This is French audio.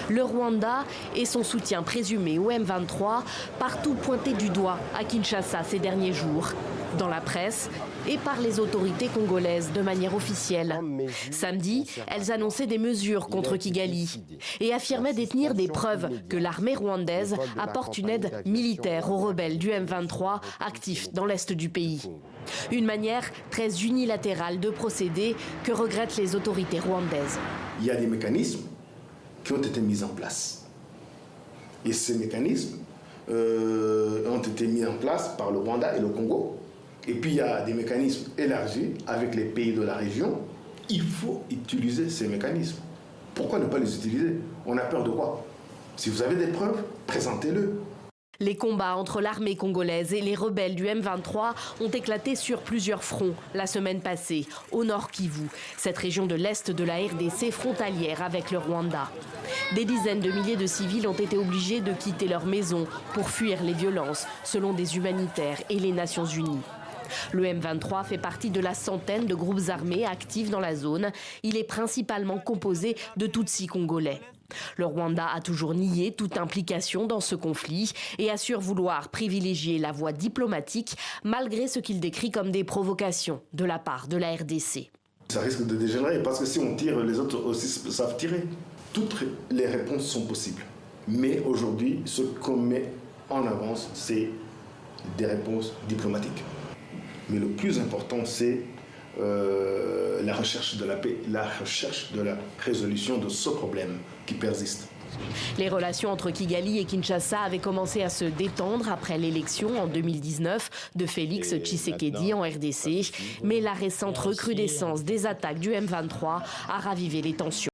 Le Rwanda et son soutien présumé au M23, partout pointé du doigt à Kinshasa ces derniers jours, dans la presse et par les autorités congolaises de manière officielle. Samedi, elles annonçaient des mesures contre Kigali et affirmaient détenir des preuves que l'armée rwandaise apporte une aide militaire aux rebelles du M23 actifs dans l'est du pays. Une manière très unilatérale de procéder que regrettent les autorités rwandaises. Il y a des mécanismes qui ont été mis en place. Et ces mécanismes ont été mis en place par le Rwanda et le Congo. Et puis il y a des mécanismes élargis avec les pays de la région. Il faut utiliser ces mécanismes. Pourquoi ne pas les utiliser? On a peur de quoi? Si vous avez des preuves, présentez-le. Les combats entre l'armée congolaise et les rebelles du M23 ont éclaté sur plusieurs fronts la semaine passée, au nord Kivu, cette région de l'est de la RDC frontalière avec le Rwanda. Des dizaines de milliers de civils ont été obligés de quitter leur maison pour fuir les violences, selon des humanitaires et les Nations Unies. Le M23 fait partie de la centaine de groupes armés actifs dans la zone. Il est principalement composé de Tutsis congolais. Le Rwanda a toujours nié toute implication dans ce conflit et assure vouloir privilégier la voie diplomatique malgré ce qu'il décrit comme des provocations de la part de la RDC. Ça risque de dégénérer parce que si on tire, les autres aussi savent tirer. Toutes les réponses sont possibles. Mais aujourd'hui, ce qu'on met en avance, c'est des réponses diplomatiques. Mais le plus important, c'est la recherche de la paix, la recherche de la résolution de ce problème qui persiste. Les relations entre Kigali et Kinshasa avaient commencé à se détendre après l'élection en 2019 de Félix Tshisekedi en RDC. Mais la récente recrudescence des attaques du M23 a ravivé les tensions.